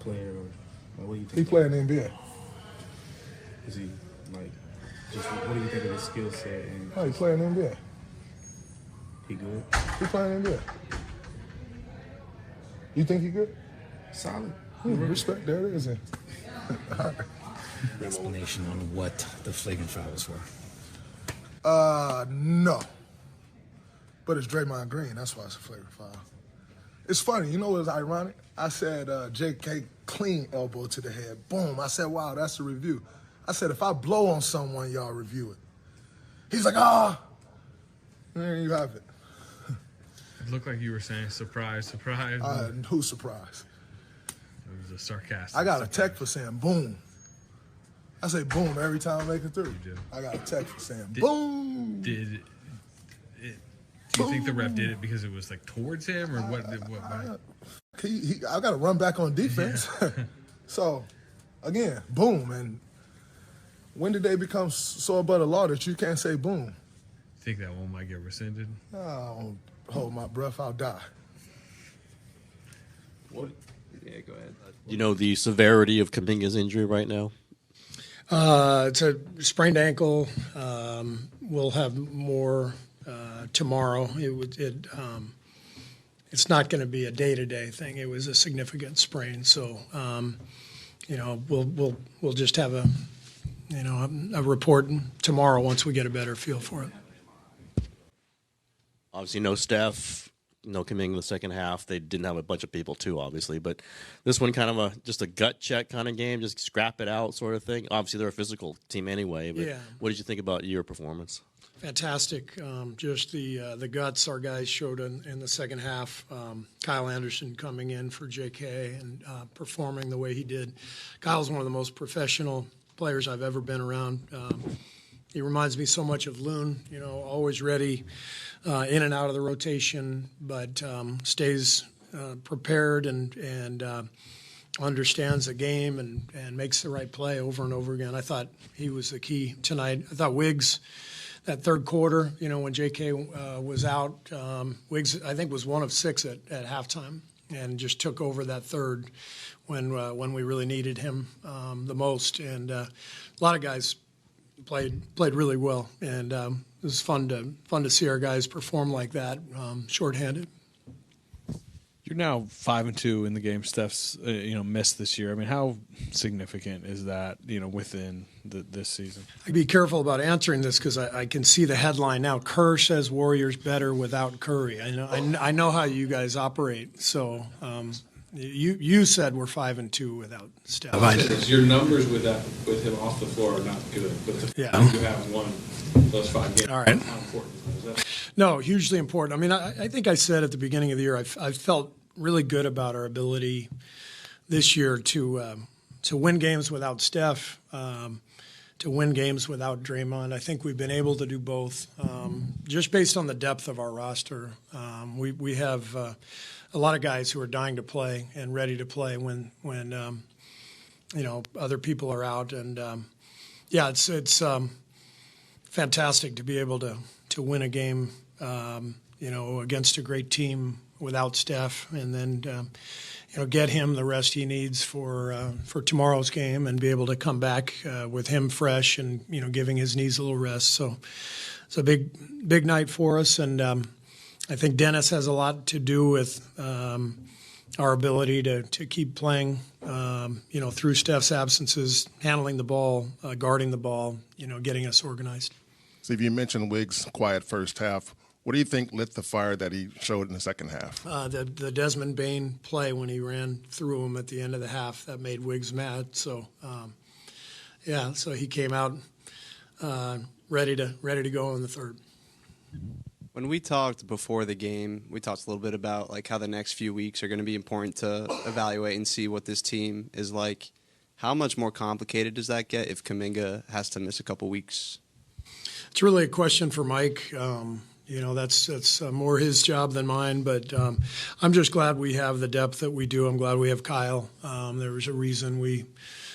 player, or like, what do you think? He played in the NBA. Is he like just what do you think of his skill set? And Oh, he played in the NBA. he good? He playing in the NBA. You think he good? Solid. Respect. There it is. Then. Explanation on what the flagrant fouls were. No. But it's Draymond Green. That's why it's a flagrant foul. It's funny. You know what's ironic? I said J.K. clean elbow to the head. Boom. I said, wow, that's a review. I said, if I blow on someone, y'all review it. He's like, ah. There you have it. It looked like you were saying surprise, surprise. Who's surprised? It was a sarcastic. I got a text for saying boom. I say boom every time I make it through. You do. I got a text for saying boom. Do you think the ref did it because it was like towards him, or what? I got to run back on defense. Yeah. So, again, boom. And when did they become so above the law that you can't say boom? Think that one might get rescinded? I don't hold my breath. I'll die. What? Yeah, go ahead. You know the severity of Kuminga's injury right now? It's a sprained ankle. We'll have more tomorrow. It's not going to be a day-to-day thing. It was a significant sprain, so we'll just have a report tomorrow once we get a better feel for it. Obviously, no Steph, no Kuminga in the second half. They didn't have a bunch of people too, obviously, but this one kind of just a gut check kind of game, just scrap it out sort of thing. Obviously, they're a physical team anyway, but yeah. What did you think about your performance? Fantastic. Just the guts our guys showed in the second half. Kyle Anderson coming in for JK and performing the way he did. Kyle's one of the most professional players I've ever been around. He reminds me so much of Loon, always ready in and out of the rotation, but stays prepared and understands the game and makes the right play over and over again. I thought he was the key tonight. I thought Wiggs, that third quarter, when JK was out, Wiggs, I think, was 1 of 6 at halftime and just took over that third when we really needed him the most. And a lot of guys played really well, and it was fun to see our guys perform like that, shorthanded. You're now 5-2 in the game Steph's missed this year. I mean, how significant is that within this season? I'd be careful about answering this because I can see the headline now. Kerr says Warriors better without Curry. I know how you guys operate. So you said we're 5-2 without Steph. Your numbers with him off the floor are not good, but the fact you have won those 5 games. All right. How important is that? No, hugely important. I mean, I think I said at the beginning of the year, I felt really good about our ability this year to win games without Steph, to win games without Draymond. I think we've been able to do both, just based on the depth of our roster. We have a lot of guys who are dying to play and ready to play when other people are out, and it's fantastic to be able to win a game, against a great team without Steph, and then get him the rest he needs for tomorrow's game, and be able to come back with him fresh and giving his knees a little rest. So it's a big night for us, and I think Dennis has a lot to do with our ability to keep playing, through Steph's absences, handling the ball, guarding the ball, getting us organized. Steve, you mentioned Wiggs' quiet first half. What do you think lit the fire that he showed in the second half? The Desmond Bain play when he ran through him at the end of the half, that made Wiggs mad. So, so he came out ready to go in the third. When we talked before the game, we talked a little bit about like how the next few weeks are going to be important to evaluate and see what this team is like. How much more complicated does that get if Kuminga has to miss a couple weeks? It's really a question for Mike. That's more his job than mine, but I'm just glad we have the depth that we do. I'm glad we have Kyle. There was a reason we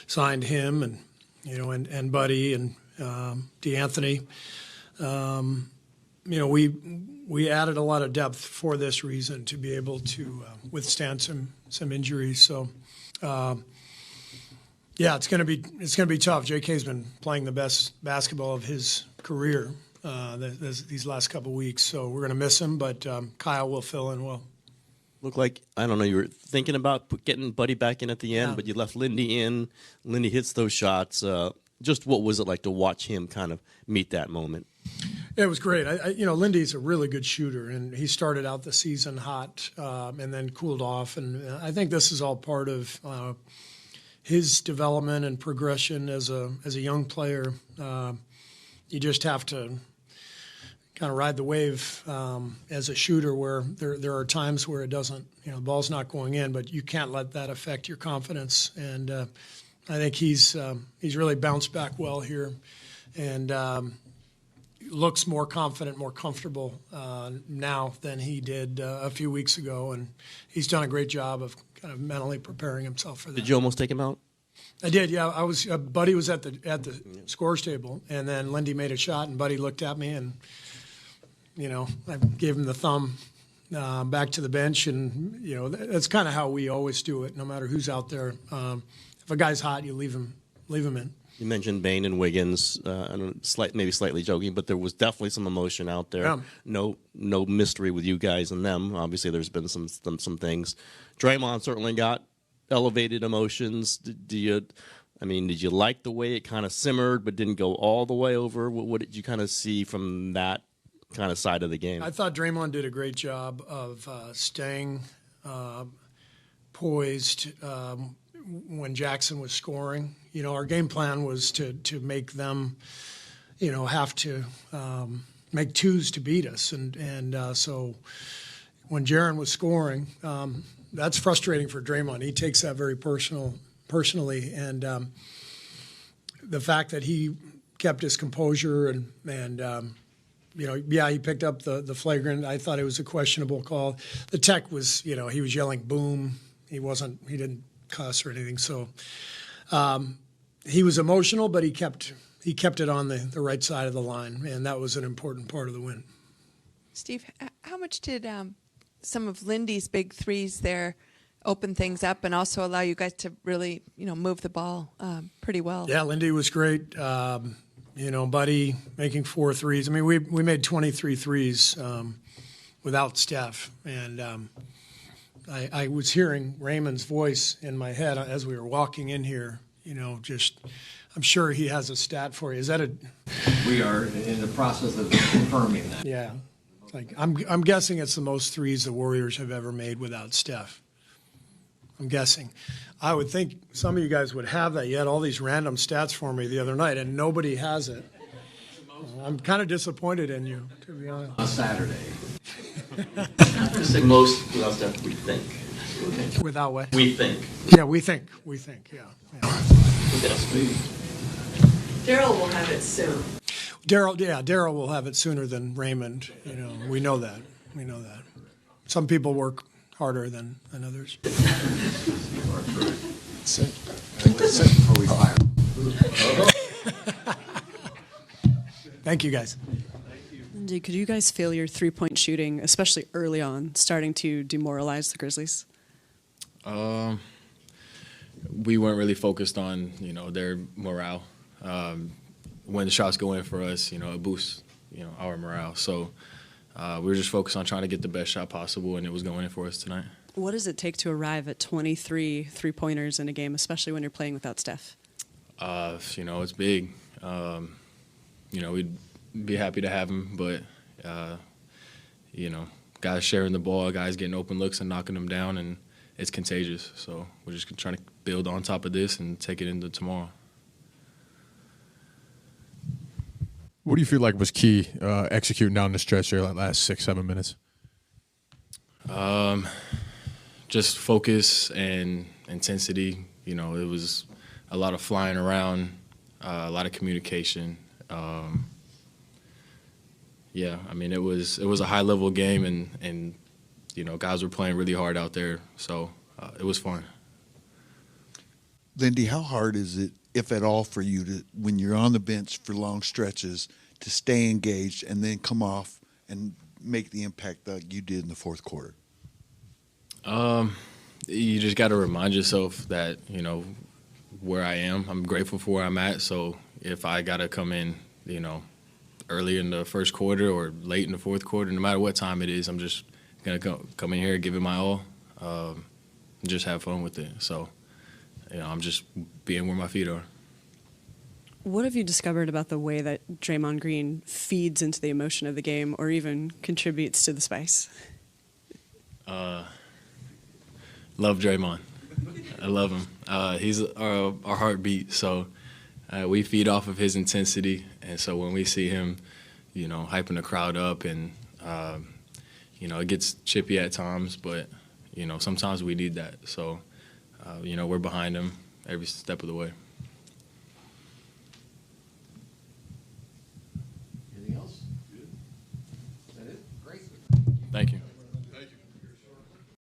signed him and Buddy and DeAnthony. We added a lot of depth for this reason, to be able to withstand some injuries. So Yeah, it's gonna be tough. JK's been playing the best basketball of his career these last couple weeks, so we're gonna miss him. But Kyle will fill in well. Looked like, I don't know, you were thinking about getting Buddy back in at the end, but you left Lindy in. Lindy hits those shots. Just what was it like to watch him kind of meet that moment? It was great. Lindy's a really good shooter, and he started out the season hot and then cooled off. And I think this is all part of his development and progression as a young player. You just have to kind of ride the wave as a shooter, where there are times where it doesn't, the ball's not going in, but you can't let that affect your confidence. And I think he's really bounced back well here, and looks more confident, more comfortable now than he did a few weeks ago. And he's done a great job of kind of mentally preparing himself for that. Did you almost take him out? I did, yeah. I was Buddy was at the scores table, and then Lindy made a shot, and Buddy looked at me, and I gave him the thumb back to the bench, and that's kind of how we always do it, no matter who's out there. If a guy's hot, you leave him in. You mentioned Bain and Wiggins. I don't know, maybe slightly joking, but there was definitely some emotion out there. Yeah. No mystery with you guys and them. Obviously, there's been some things. Draymond certainly got elevated emotions. Did you like the way it kind of simmered but didn't go all the way over? What did you kind of see from that kind of side of the game? I thought Draymond did a great job of staying poised when Jackson was scoring. Our game plan was to make them, have to make twos to beat us, and so when Jaren was scoring, that's frustrating for Draymond. He takes that very personally, and the fact that he kept his composure and he picked up the flagrant. I thought it was a questionable call. The tech was, he was yelling boom. He didn't cuss or anything. So he was emotional, but he kept it on the right side of the line, and that was an important part of the win. Steve, how much did some of Lindy's big threes there open things up and also allow you guys to really, move the ball pretty well? Yeah, Lindy was great. Buddy making 4 threes. I mean, we made 23 threes without Steph, and I was hearing Raymond's voice in my head as we were walking in here. I'm sure he has a stat for you. Is that We are in the process of confirming that. Yeah, I'm guessing it's the most threes the Warriors have ever made without Steph. I'm guessing. I would think some of you guys would have that. You had all these random stats for me the other night, and nobody has it. I'm kind of disappointed in you, to be honest. On Saturday. Just say most without Steph, we think. Without what? We think. Yeah, we think, yeah. Daryl will have it soon. Daryl will have it sooner than Raymond. We know that. Some people work harder than others. Sit before we fire. Thank you, guys. Lindy, could you guys feel your three-point shooting, especially early on, starting to demoralize the Grizzlies? We weren't really focused on, their morale. When the shots go in for us, it boosts, our morale. So we were just focused on trying to get the best shot possible, and it was going in for us tonight. What does it take to arrive at 23 three-pointers in a game, especially when you're playing without Steph? It's big. We'd be happy to have him, but, guys sharing the ball, guys getting open looks and knocking them down, and it's contagious. So we're just trying to build on top of this and take it into tomorrow. What do you feel like was key executing down the stretch here, like last 6-7 minutes? Just focus and intensity. It was a lot of flying around, a lot of communication. It was a high level game, and guys were playing really hard out there, so it was fun. Lindy, how hard is it, if at all, for you to, when you're on the bench for long stretches, to stay engaged and then come off and make the impact that you did in the fourth quarter? You just got to remind yourself that, where I am, I'm grateful for where I'm at. So if I got to come in, early in the first quarter or late in the fourth quarter, no matter what time it is, I'm just going to come in here, give it my all, and just have fun with it. So, I'm just being where my feet are. What have you discovered about the way that Draymond Green feeds into the emotion of the game or even contributes to the spice? Love Draymond. I love him. He's our heartbeat, so we feed off of his intensity. And so when we see him, hyping the crowd up and, it gets chippy at times, but, sometimes we need that. So, we're behind him every step of the way.